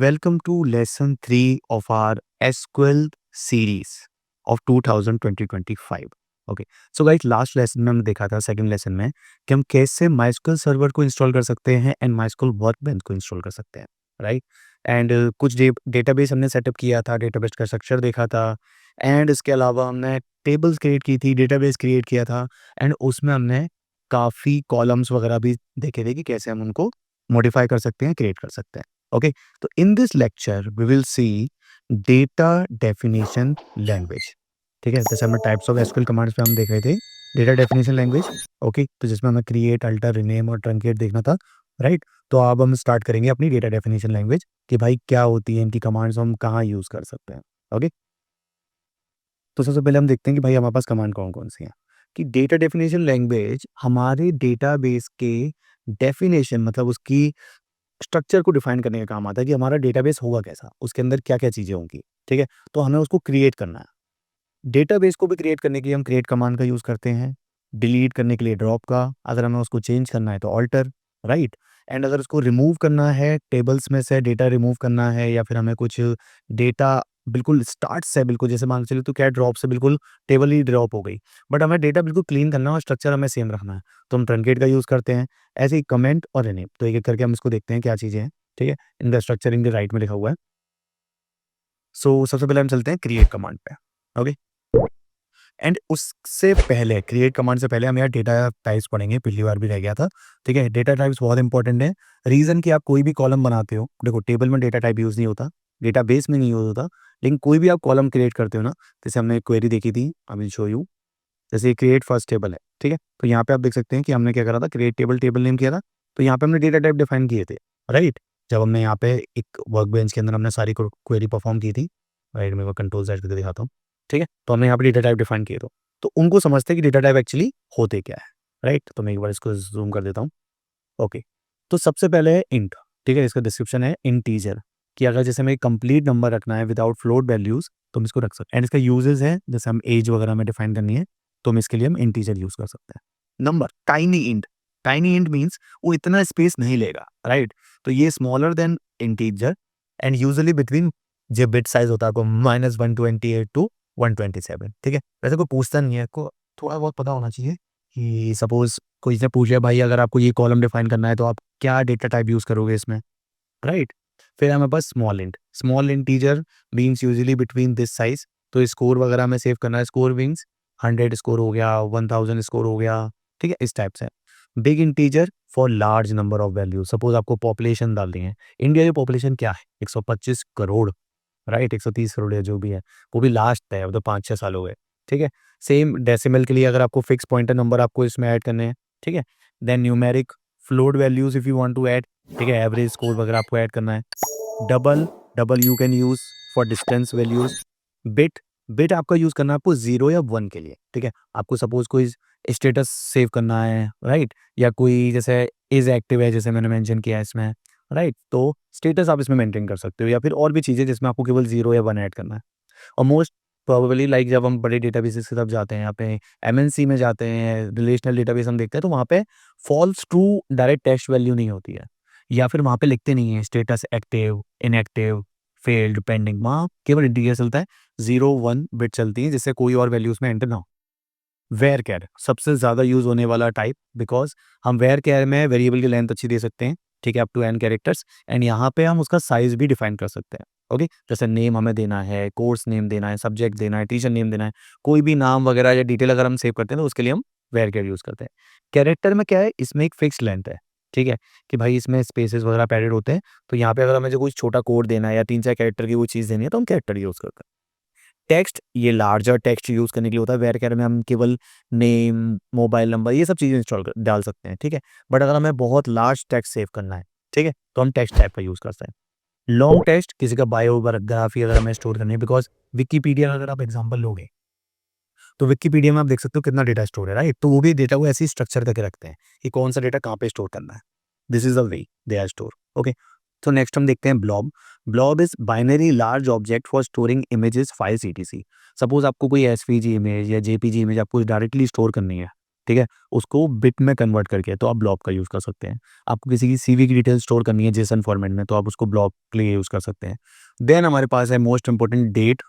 Welcome to lesson 3 of our SQL series of 2025. Okay, so guys last lesson में हमने देखा था second lesson में कि हम कैसे माइस्क्ल सर्वर को इंस्टॉल कर सकते हैं एंड माइस्क्ल वर्कबेंच को इंस्टॉल कर सकते हैं, राइट। एंड कुछ डेटाबेस हमने सेटअप किया था, डेटाबेस का स्ट्रक्चर देखा था एंड इसके अलावा हमने टेबल्स क्रिएट की थी, डेटाबेस क्रिएट किया था एंड उसमें हमने काफ़ी कॉलम्स वगैरह भी देखे थे कि कैसे हम उनको मॉडिफाई कर सकते हैं, क्रिएट कर सकते हैं। ओके, तो in this lecture we will see data definition language। ठीक है, जैसे हमने टाइप्स ऑफ एसक्यूएल कमांड्स पे हम देख रहे थे डेटा डेफिनेशन लैंग्वेज। ओके, तो जिसमें हमें क्रिएट, अल्टर, रिनेम और ट्रंकेट देखना था, राइट। तो अब हम स्टार्ट करेंगे अपनी डेटा डेफिनेशन लैंग्वेज कि भाई क्या होती है, इनकी कमांड्स हम कहाँ यूज कर सकते हैं। ओके, तो सबसे पहले हम देखते हैं कि भाई हमारे पास कमांड कौन कौन सी हैं। कि डेटा डेफिनेशन लैंग्वेज हमारे डेटाबेस के डेफिनेशन मतलब उसकी स्ट्रक्चर को डिफाइन करने का काम आता है कि हमारा डेटाबेस होगा कैसा, उसके अंदर क्या-क्या चीज़ें होंगी, ठीक है? तो हमें उसको क्रिएट करना है। डेटाबेस को भी क्रिएट करने के लिए हम क्रिएट कमांड का यूज़ करते हैं, डिलीट करने के लिए ड्रॉप का, अगर हमें उसको चेंज करना है तो ऑल्टर, राइट? एंड अगर उसको रिमूव करना है, टेबल्स में से डेटा रिमूव करना है या फिर हमें कुछ डेटा बिल्कुल स्टार्ट से बिल्कुल जैसे मान के चलिए तो क्या ड्रॉप से बिल्कुल टेबल ही ड्रॉप हो गई, बट हमें डेटा बिल्कुल क्लीन करना है और स्ट्रक्चर हमें सेम रखना है, तो हम ट्रंकेट का यूज़ करते हैं। ऐसे ही कमेंट और रिनेम, तो एक-एक करके हम इसको देखते हैं क्या चीज़ें हैं, ठीक है? इनका स्ट्रक्चर इनके राइट में लिखा हुआ है। सो सबसे पहले हम चलते हैं क्रिएट कमांड पे, ओके? एंड उससे पहले क्रिएट कमांड से पहले हम यहाँ डेटा टाइप्स पढ़ेंगे, पिछली बार भी रह गया था, ठीक है? डेटा टाइप्स बहुत इंपॉर्टेंट है। रीज़न कि आप कोई भी कॉलम बनाते हो, देखो टेबल में डेटा टाइप यूज़ नहीं होता, डेटाबेस में नहीं यूज़ होता, लेकिन कोई भी आप कॉलम क्रिएट करते हो ना, जैसे हमने एक क्वेरी देखी थी, आई विल शो यू। जैसे क्रिएट फर्स्ट टेबल है, ठीक है? तो यहाँ पे आप देख सकते हैं कि हमने क्या करा था, क्रिएट टेबल, टेबल नेम किया था, तो यहाँ पे हमने डेटा टाइप डिफाइन किए थे, राइट? जब हमने यहाँ पे एक वर्कबेंच के अंदर हमने सारी क्वेरी परफॉर्म की थी, राइट? मैं वो कंट्रोल ज़ेड करके दिखाता हूँ, ठीक है? तो हमने यहाँ पे डेटा टाइप डिफाइन किए तो उनको समझते हैं कि डेटा टाइप एक्चुअली होते क्या है, राइट? तो मैं एक बार इसको ज़ूम कर देता हूँ, ओके। तो सबसे पहले है इंट, ठीक है? इसका डिस्क्रिप्शन है इंटीजर कि अगर जैसे हमें कंप्लीट नंबर रखना है विदाउट फ्लोट वैल्यूज़ तो हम इसको रख सकते हैं एंड इसका यूजेस है, जैसे हम एज वगैरह में डिफाइन करनी है, तो हम इसके लिए हम इंटीजर यूज़ कर सकते हैं। नंबर टाइनी इंट मीन्स वो इतना स्पेस नहीं लेगा, राइट? तो ये smaller than integer and usually between जो बिट साइज़ होता है आपको -128 टू 127, ठीक है? वैसे कोई पूछता नहीं है, आपको थोड़ा बहुत पता होना चाहिए कि सपोज़ कोई से पूछे भाई अगर आपको ये कॉलम डिफाइन करना है तो आप क्या डेटा टाइप यूज़ करोगे इसमें, राइट? फिर हमारे पास small integer means usually between this size, तो स्कोर वगैरह में सेव करना है, स्कोर मीन्स 100 स्कोर हो गया, 1000 स्कोर हो गया, ठीक है? इस टाइप से। Big integer for large number of value, suppose आपको पॉपुलेशन डालनी है। इंडिया की पॉपुलेशन क्या है? 125 करोड़, राइट? 130 करोड़ या जो भी है, वो भी लास्ट है, अब तो 5-6 साल हो गए, ठीक है? सेम डेसिमल के लिए अगर आपको फिक्स पॉइंटर नंबर आपको इसमें ऐड करने हैं, ठीक है? Then numeric float values if you want to add, ठीक है? एवरेज स्कोर वगैरह आपको ऐड करना है। Double double you can use for distance values. Bit bit आपका यूज़ करना है आपको 0 या 1 के लिए, ठीक है? आपको सपोज़ कोई स्टेटस सेव करना है, राइट? या कोई जैसे इज़ एक्टिव है जैसे मैंने मेंशन किया है इसमें, राइट? तो स्टेटस आप इसमें मेंटेन कर सकते हो या फिर और भी चीज़ें जिसमें आपको केवल 0 या 1 ऐड करना है। और मोस्ट प्रोबेबली लाइक जब हम बड़े डेटाबेसेस की तरफ जाते हैं, यहाँ पे एमएनसी में जाते हैं, रिलेशनल डेटाबेस हम देखते हैं, तो वहाँ पे false true direct text value नहीं होती है या फिर वहाँ पे लिखते नहीं है status active, inactive, failed, pending, वहाँ केवल इंटीजर चलता है, 0-1 बिट चलती है जिससे कोई और वैल्यू उसमें एंटर ना हो। वेयर कैर सबसे ज़्यादा यूज़ होने वाला टाइप बिकॉज़ हम वेयर कैर में वेरिएबल की लेंथ अच्छी दे सकते हैं, ठीक है? Up to n characters and यहाँ पे हम उसका साइज़ भी डिफाइन कर सकते हैं, ओके? जैसे नेम हमें देना है, कोर्स नेम देना है, सब्जेक्ट देना है, टीचर नेम देना है, कोई भी नाम वगैरह या डिटेल अगर हम सेव करते हैं तो उसके लिए हम वेयर कैर यूज़ करते हैं। कैरेक्टर में क्या है, इसमें एक फिक्स्ड लेंथ है, ठीक है? कि भाई इसमें स्पेसेस वगैरह पैडेड होते हैं, तो यहाँ पे अगर हमें जो कोई छोटा कोड देना है या 3-4 कैरेक्टर की कोई चीज़ देनी है तो हम कैरेक्टर यूज़ करते हैं। टेक्स्ट ये लार्जर टेक्स्ट यूज़ करने के लिए होता है, वेरचर में हम केवल नेम, मोबाइल नंबर ये सब चीज़ें इंस्टॉल कर डाल सकते हैं, ठीक है? बट अगर हमें बहुत लार्ज टेक्स्ट सेव करना है, ठीक है? तो हम टेक्स्ट टाइप का यूज़ करते हैं। लॉन्ग टेक्स्ट किसी का बायोग्राफी अगर हमें स्टोर करनी है बिकॉज़ विकिपीडिया का अगर आप एग्ज़ाम्पल लोगे, तो विकिपीडिया में आप देख सकते हो कितना डेटा स्टोर है, राइट? तो वो भी डेटा को ऐसे ही स्ट्रक्चर करके रखते हैं कि कौन-सा डेटा कहाँ पे स्टोर करना है। This is the way they are store, okay? तो नेक्स्ट हम देखते हैं blob. Blob is binary large object for storing images, files etc. Suppose आपको कोई एसवीजी इमेज या जेपीजी इमेज आपको डायरेक्टली स्टोर करनी है, ठीक है, उसको बिट में कन्वर्ट करके, तो आप ब्लॉक का यूज़ कर सकते हैं। आपको किसी की सीवी की डिटेल स्टोर करनी है जेसन फॉर्मेट में, तो आप उसको ब्लॉक के लिए यूज़ कर सकते हैं। देन हमारे पास है most important date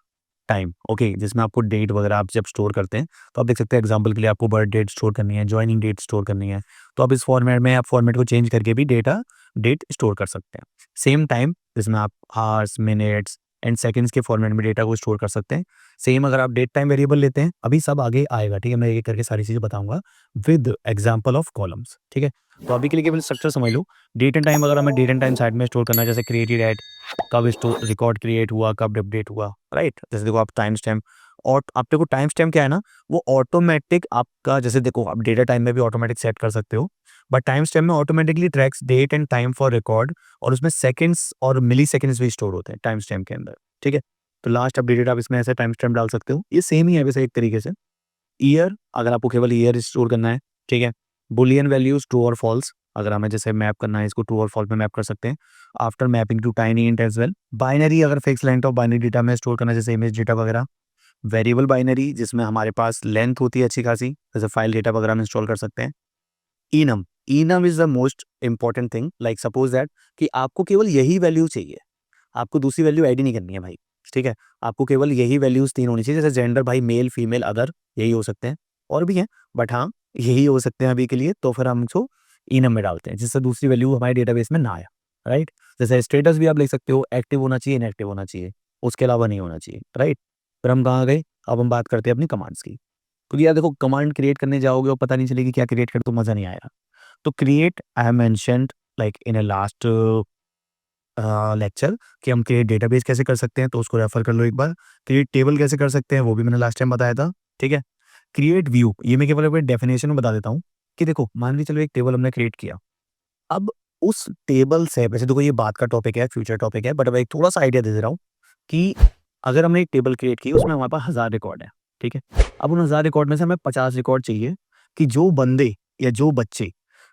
time, okay, जिसमें आपको डेट वगैरह आप जब स्टोर करते हैं, तो आप देख सकते हैं एग्जांपल के लिए आपको बर्थ डेट स्टोर करनी है, जॉइनिंग डेट स्टोर करनी है, तो आप इस फॉर्मेट में आप फॉर्मेट को चेंज करके भी डेट स्टोर कर सकते हैं। सेम टाइम जिसमें आप आवर्स, मिनट्स एंड सेकंड्स के फॉर्मेट में डेटा को स्टोर कर सकते हैं। सेम अगर आप डेट टाइम वेरिएबल लेते हैं, अभी सब आगे आएगा, ठीक है, मैं एक करके सारी चीज़ें बताऊँगा विद एग्जांपल ऑफ कॉलम्स, ठीक है। तो अभी के लिए केवल स्ट्रक्चर समझ लो। डेट एंड टाइम अगर हमें डेट एंड टाइम साइड में स्टोर करना है, जैसे क्रिएटेड एट, कब रिकॉर्ड क्रिएट हुआ, कब अपडेट हुआ, राइट। जैसे देखो आप टाइम स्टैम्प, और आप देखो टाइम स्टैम्प क्या है ना, वो ऑटोमेटिक आपका, जैसे देखो आप डेटा टाइम में भी ऑटोमेटिक सेट कर सकते हो, बट टाइम स्टैम्प में automatically tracks date and time for record, और उसमें सेकंड्स और मिली सेकंड्स भी स्टोर होते हैं टाइम स्टैम्प के अंदर, ठीक है। तो लास्ट अपडेटेड आप इसमें ऐसे टाइम स्टैम्प डाल सकते हो, ये सेम ही है वैसे एक तरीके से। ईयर, अगर आपको केवल ईयर स्टोर करना है, ठीक है। बुलियन वैल्यूज ट्रू और फॉल्स, अगर हमें जैसे मैप करना है इसको ट्रू और फॉल्स में मैप कर सकते हैं, after mapping to tiny int as well. Binary, अगर fix length of binary data में स्टोर करना है, जैसे इमेज डेटा वगैरह। वेरिएबल बाइनरी, जिसमें हमारे पास लेंथ होती है अच्छी खासी, जैसे फाइल डेटा वगैरह में इंस्टॉल कर सकते हैं। Enum, enum is the most important thing, like suppose that कि आपको केवल यही वैल्यू चाहिए, आपको दूसरी वैल्यू ऐड ही नहीं करनी है भाई, ठीक है। आपको केवल यही वैल्यूज 3 होनी चाहिए, जैसे जेंडर भाई मेल, फीमेल, अदर, यही हो सकते हैं, और भी हैं, बट हाँ यही हो सकते हैं अभी के लिए, तो फिर हम इसको इनम में डालते हैं, जिससे दूसरी वैल्यू हमारे डेटाबेस में ना आया, राइट। जैसे स्टेटस भी आप लिख सकते हो, एक्टिव होना चाहिए, इनएक्टिव होना चाहिए, उसके अलावा नहीं होना चाहिए, राइट। फिर हम कहाँ गए, अब हम बात करते हैं अपनी कमांड्स की। क्योंकि यार देखो, कमांड क्रिएट करने जाओगे और पता नहीं चलेगी क्या क्रिएट कर, तो मजा नहीं आएगा। तो create, I have mentioned like in a last lecture कि हम क्रिएट डेटाबेस कैसे कर सकते हैं, तो उसको रेफर कर लो एक बार। क्रिएट टेबल कैसे कर सकते हैं, वो भी मैंने लास्ट टाइम बताया था, ठीक है। क्रिएट व्यू, ये मैं केवल अपने डेफिनेशन में बता देता हूँ कि देखो मान ली चलो एक टेबल हमने क्रिएट किया, अब उस टेबल से, वैसे देखो ये बात का टॉपिक है, फ्यूचर टॉपिक है, बट अब एक थोड़ा सा आइडिया दे दे रहा हूँ कि अगर हमने एक टेबल क्रिएट की, उसमें हमारे पास 1000 रिकॉर्ड है, ठीक है। अब उन 1000 रिकॉर्ड में से हमें 50 रिकॉर्ड चाहिए कि जो बंदे या जो बच्चे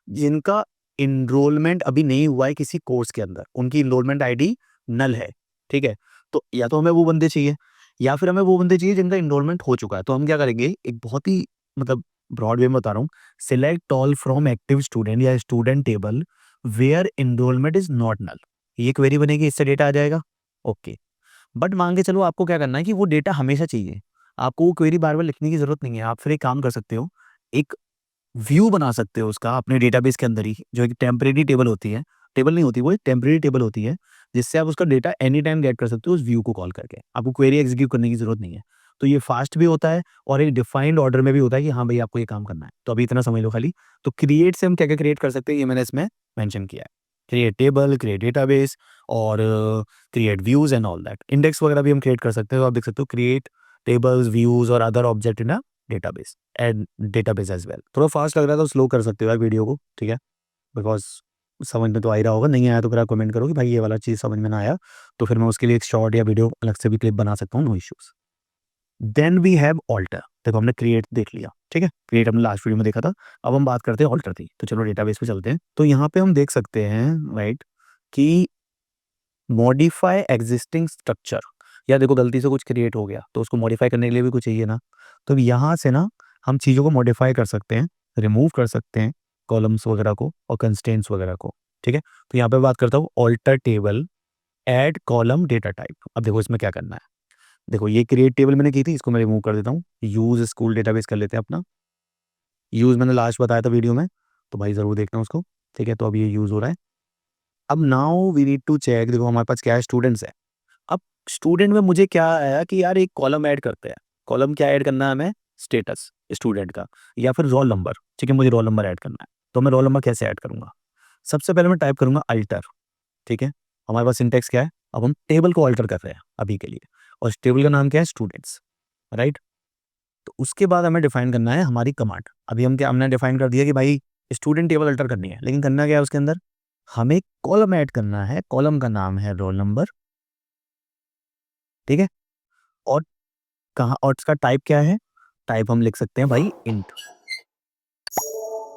जिनका एनरोलमेंट अभी नहीं हुआ है किसी कोर्स के अंदर, उनकी एनरोलमेंट आईडी नल है, ठीक है। तो या तो हमें वो बंदे चाहिए, या फिर हमें वो बंदे चाहिए जिनका एनरोलमेंट हो चुका है। तो हम क्या करेंगे, एक बहुत ही मतलब ब्रॉड वे में बता रहा हूँ, select all from active student या student table where enrollment is not null, ये क्वेरी बनेगी, इससे डेटा आ जाएगा, ओके। बट मान के चलो आपको क्या करना है कि वो डेटा हमेशा चाहिए, आपको वो क्वेरी बार बार लिखने की जरूरत नहीं है। आप फिर एक काम कर सकते हो, एक व्यू बना सकते हो उसका अपने डेटाबेस के अंदर ही, जो एक टेम्परेरी टेबल होती है, टेबल नहीं होती, वो एक टेम्परेरी टेबल होती है, जिससे आप उसका डेटा एनी टाइम गेट कर सकते हो उस व्यू को कॉल करके, आपको क्वेरी एग्जीक्यूट करने की जरूरत नहीं है। तो ये फास्ट भी होता है और एक डिफाइंड ऑर्डर में भी होता है कि हाँ भाई आपको ये काम करना है, तो अभी इतना समझ लो खाली। तो क्रिएट से हम क्या क्या क्रिएट कर सकते हैं, ये मैंने इसमें मेंशन किया है। क्रिएट टेबल, क्रिएट डेटाबेस, और create views and all that. Index वगैरह भी हम क्रिएट कर सकते हो, आप देख सकते हो क्रिएट टेबल्स, व्यूज और other object in a database and database as well. थोड़ा फास्ट लग रहा है तो स्लो कर सकते हो यार वीडियो को, ठीक है, बिकॉज समझ में तो आ ही रहा होगा, नहीं आया तो फिर आप कमेंट करो कि भाई ये वाला चीज़ समझ में ना आया, तो फिर मैं उसके लिए एक शॉर्ट या वीडियो अलग से भी क्लिप बना सकता हूँ, no issues. Then we have alter, देखो हमने क्रिएट देख लिया, ठीक है, क्रिएट हमने लास्ट वीडियो में देखा था। अब हम बात करते हैं ऑल्टर की, तो चलो डेटाबेस पे चलते हैं। तो यहाँ पे हम देख सकते हैं, राइट, कि मॉडिफाई एग्जिस्टिंग स्ट्रक्चर, या देखो गलती से कुछ क्रिएट हो गया तो उसको मॉडिफाई करने के लिए भी कुछ चाहिए ना, तो यहाँ से ना हम चीज़ों को मॉडिफाई कर सकते हैं, रिमूव कर सकते हैं कॉलम्स वगैरह को और कंस्ट्रेंट्स वगैरह को, ठीक है। तो यहाँ पे बात करता हूँ alter table, add column data type. अब देखो इसमें क्या करना है, देखो ये क्रिएट टेबल मैंने की थी, इसको मैं रिमूव कर देता हूँ, यूज स्कूल डेटाबेस कर लेते हैं अपना। यूज मैंने लास्ट बताया था वीडियो में, तो भाई ज़रूर देखना उसको, ठीक है। तो अब ये यूज़ हो रहा है। अब now we need to check, देखो हमारे पास क्या है, स्टूडेंट्स है। अब स्टूडेंट में मुझे क्या आया कि यार एक कॉलम ऐड करते हैं। कॉलम क्या ऐड करना है हमें, स्टेटस स्टूडेंट का, या फिर रोल नंबर, ठीक है, मुझे रोल नंबर ऐड करना है। तो मैं रोल नंबर कैसे ऐड करूंगा, सबसे पहले मैं टाइप करूंगा अल्टर, ठीक है। हमारे पास सिंटेक्स क्या है, अब हम टेबल को अल्टर कर रहे हैं अभी के लिए, और इस टेबल का नाम क्या है, स्टूडेंट्स, राइट। तो उसके बाद हमें डिफाइन करना है हमारी कमांड। अभी हम क्या, हमने डिफाइन कर दिया कि भाई स्टूडेंट टेबल अल्टर करनी है, लेकिन करना क्या है उसके अंदर, हमें कॉलम ऐड करना है, कॉलम का नाम है रोल नंबर, ठीक है। और कहाँ, और इसका टाइप क्या है, टाइप हम लिख सकते हैं भाई इंट,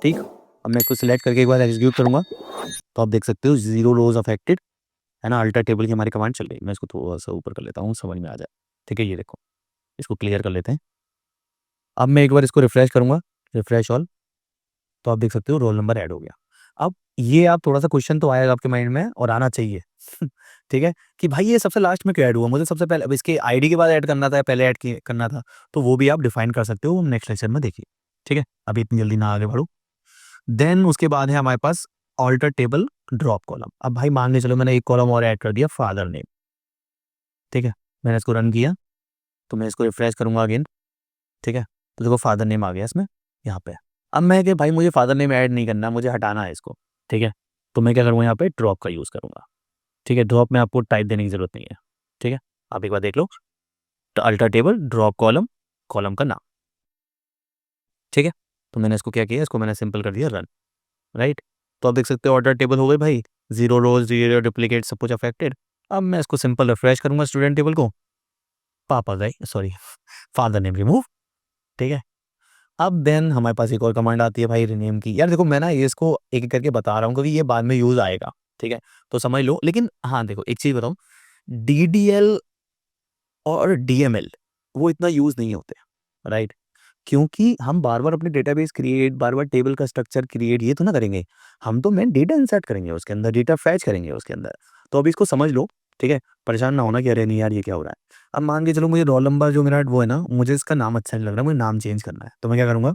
ठीक। अब मैं इसको सिलेक्ट करके एक बार एग्जीक्यूट करूंगा, तो आप देख सकते हो 0 रोज अफेक्टेड, है ना, अल्टर टेबल की हमारी कमांड चल रही है। मैं इसको थोड़ा सा ऊपर कर लेता हूँ, समझ में आ जाए, ठीक है। ये देखो, इसको क्लियर कर लेते हैं। अब मैं एक बार इसको रिफ्रेश करूंगा, रिफ्रेश ऑल, तो आप देख सकते हो रोल नंबर ऐड हो गया। अब ये आप थोड़ा-सा क्वेश्चन तो आएगा आपके माइंड में और आना चाहिए ठीक है? कि भाई ये सबसे लास्ट में क्यों ऐड हुआ? मुझे सबसे पहले अब इसके आईडी के बाद ऐड करना था या पहले ऐड किए करना था? तो वो भी आप डिफाइन कर सकते हो, वो नेक्स्ट लेक्चर में देखिए, ठीक है? अभी इतनी जल्दी ना आगे बढ़ो। देन उसके बाद है हमारे पास अल्टर टेबल ड्रॉप कॉलम। अब भाई मान के चलो मैंने एक कॉलम और ऐड कर दिया फादर नेम, ठीक है? मैंने इसको रन किया, तो मैं इसको रिफ्रेश करूँगा अगेन, ठीक है? तो देखो फादर नेम आ गया इसमें, यहाँ पे। अब मैं कि भाई मुझे फादर नेम ऐड नहीं करना, मुझे हटाना है इसको, ठीक है? तो मैं क्या करूँगा यहाँ पे ड्रॉप का यूज़ करूँगा, ठीक है? ड्रॉप में आपको टाइप देने की ज़रूरत नहीं है, ठीक है? आप एक बार देख लो, तो alter table drop column, column का नाम, ठीक है? तो मैंने इसको क्या किया, इसको मैंने सिंपल कर दिया रन, राइट? तो आप देख सकते हो ऑर्डर टेबल हो गई भाई, 0 रोज़, 0 डुप्लीकेट सब कुछ अफेक्टेड। अब मैं इसको सिंपल रिफ्रेश करूँगा स्टूडेंट टेबल को, पापा गए सॉरी फादर नेम रिमूव, ठीक है? अब देन हमारे पास एक और कमांड आती है भाई रीनेम की। यार देखो मैं ना ये इसको एक-एक करके बता रहा हूँ क्योंकि ये बाद में यूज़ आएगा, ठीक है? तो समझ लो, लेकिन हाँ, देखो एक चीज़ बताऊँ, डीडीएल और डीएमएल वो इतना यूज़ नहीं होते, राइट? क्योंकि हम बार-बार अपने डेटाबेस क्रिएट, बार-बार टेबल का स्ट्रक्चर क्रिएट ये तो ना करेंगे। हम तो मेन डेटा इंसर्ट करेंगे उसके अंदर, डेटा फेच करेंगे उसके अंदर। तो अभी इसको समझ लो, ठीक है? परेशान ना होना कि अरे नहीं यार ये क्या हो रहा है? अब मान के चलो मुझे रोल नंबर जो मेरा वो है ना, मुझे इसका नाम अच्छा नहीं लग रहा, मुझे नाम चेंज करना है। तो मैं क्या करूँगा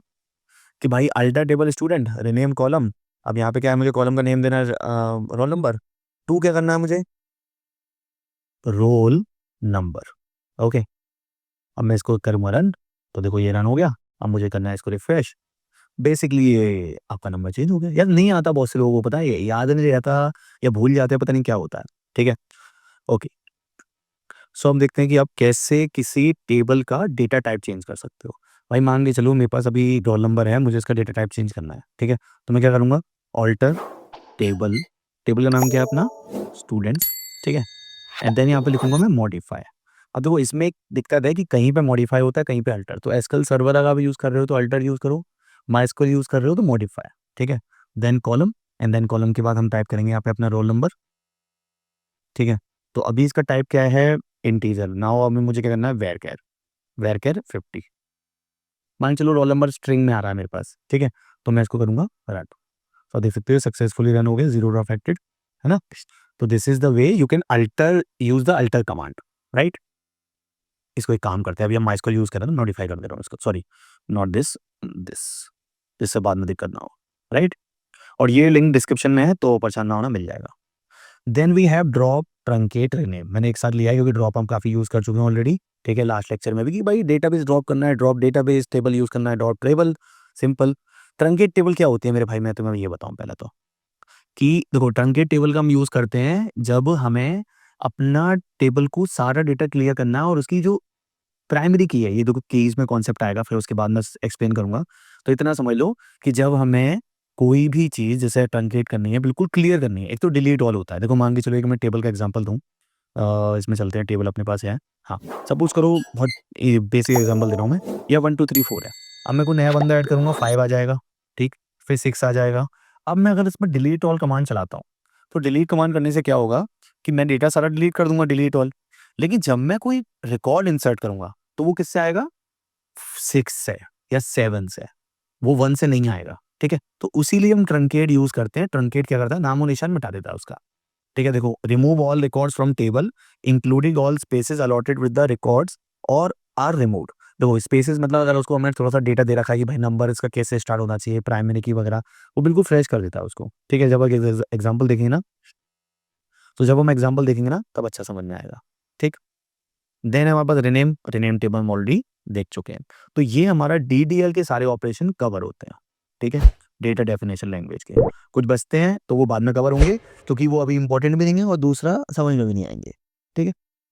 कि भाई alter table student rename column. अब यहाँ पे क्या है, मुझे कॉलम का नेम देना है रोल नंबर। 2 क्या करना है मुझे? Roll number, okay. अब मैं इसको करूँगा रन, तो देखो ये रन हो गया। अब मुझे करना है इसको रिफ्रेश। बेसिकली ये आपका नंबर चेंज हो गया। यार नहीं आता बहुत से लोगों को, पता है, ये याद नहीं रहता या भूल जाते हैं, पता नहीं क्या होता है, ठीक है? ओके, सो हम देखते हैं कि आप कैसे किसी टेबल का डेटा टाइप चेंज कर सकते हो। भाई मान के चलो मेरे पास अभी रोल नंबर है, मुझे इसका डेटा टाइप चेंज करना है, ठीक है? तो मैं क्या करूँगा, अल्टर टेबल, टेबल का नाम क्या है अपना? स्टूडेंट्स, ठीक है? एंड देन यहाँ पे लिखूँगा मैं मॉडिफाई। अब देखो इसमें एक दिक्कत है कि कहीं पे मॉडिफाई होता है, कहीं पे अल्टर। तो एसक्यूएल सर्वर अगर आप यूज़ कर रहे हो तो अल्टर यूज़ करो, माइस्क्यूएल यूज़ कर रहे हो तो मॉडिफाई, ठीक है? Then column, and then column के बाद हम टाइप करेंगे यहाँ पे अपना रोल नंबर, ठीक है? तो अभी इसका टाइप क्या है? इंटीजर। नाउ अभी मुझे क्या करना है? वेरचर 50। मान के चलो रोल नंबर स्ट्रिंग में आ रहा है मेरे पास, ठीक है? तो मैं इसको करूँगा रन। तो देख सकते हो सक्सेसफुली रन हो गया, 0 अफेक्टेड, है ना? तो this is the way you can alter use the alter command, right? इसको एक काम करते हैं, अभी हम माइस्क्यूएल यूज़ कर रहे हैं ना, मॉडिफाई कर दे रहा हूँ इसको, सॉरी नॉट दिस, दिस, जिससे बाद में दिक्कत ना हो, राइट? और ये लिंक डिस्क्रिप्शन में है तो परेशान ना होना, मिल जाएगा। Then we have drop, truncate, rename. मैंने एक साथ लिया है क्योंकि ड्रॉप हम काफ़ी यूज़ कर चुके हैं ऑलरेडी, ठीक है? लास्ट लेक्चर में भी कि भाई डेटाबेस ड्रॉप करना है, ड्रॉप डेटाबेस, टेबल यूज़ करना है, drop table, simple. Truncate table क्या होती है मेरे भाई, मैं तुम्हें ये बताऊँ पहले तो, कि देखो ट्रंकेट टेबल का हम यूज़ करते हैं जब हमें अपना टेबल को सारा डेटा क्लियर करना है और उसकी जो प्राइमरी की है, ये देखो कीज़ में कॉन्सेप्ट आएगा, फिर उसके बाद मैं एक्सप्लेन करूँगा। तो इतना समझ लो कि जब हमें कोई भी चीज़ जैसे ट्रंकेट करनी है, बिल्कुल क्लियर करनी है, एक तो डिलीट ऑल होता है। देखो मान के चलो एक मैं टेबल का एग्जांपल दूँ, इसमें चलते हैं, टेबल अपने पास है। हाँ, सपोज़ करो बहुत बेसिक एग्जांपल दे रहा हूँ मैं, या 1 2 3 4 है। अब मैं कोई नया बंदा ऐड करूँगा, 5 आ जाएगा, ठीक? फिर 6 आ जाएगा। अब मैं अगर इसमें डिलीट ऑल कमांड चलाता हूँ, तो डिलीट कमांड करने से क्या होगा कि मैं डेटा सारा डिलीट कर दूँगा, डिलीट ऑल। लेकिन जब मैं कोई रिकॉर्ड इंसर्ट करूँगा, तो वो किससे आएगा? 6 से या 7 से, वो 1 से नहीं आएगा, ठीक है? तो उसीलिए हम ट्रंकेट यूज़ करते हैं। ट्रंकेट क्या करता है? नामो-निशान मिटा देता है उसका, ठीक है? देखो, remove all records from table including all spaces allotted with the records और आर रिमूव्ड। देखो स्पेसेस मतलब अगर उसको हमने थोड़ा-सा डेटा दे रखा है कि भाई नंबर इसका कैसे स्टार्ट होना चाहिए, प्राइमरी की वगैरह, वो बिल्कुल फ्रेश कर देता है उसको, ठीक है? जब आप एग्ज़ाम्पल देखेंगे ना, तो जब हम एग्ज़ाम्पल देखेंगे ना, तब अच्छा समझ में आएगा, ठीक? देन हमारे पास रीनेम टेबल हम ऑलरेडी देख चुके हैं। तो ये हमारा डीडीएल के सारे ऑपरेशन कवर होते हैं, ठीक है? डेटा डेफिनेशन लैंग्वेज के। कुछ बचते हैं तो वो बाद में कवर होंगे क्योंकि वो अभी इम्पोर्टेंट भी नहीं है और दूसरा समझ में भी नहीं आएँगे, ठीक है?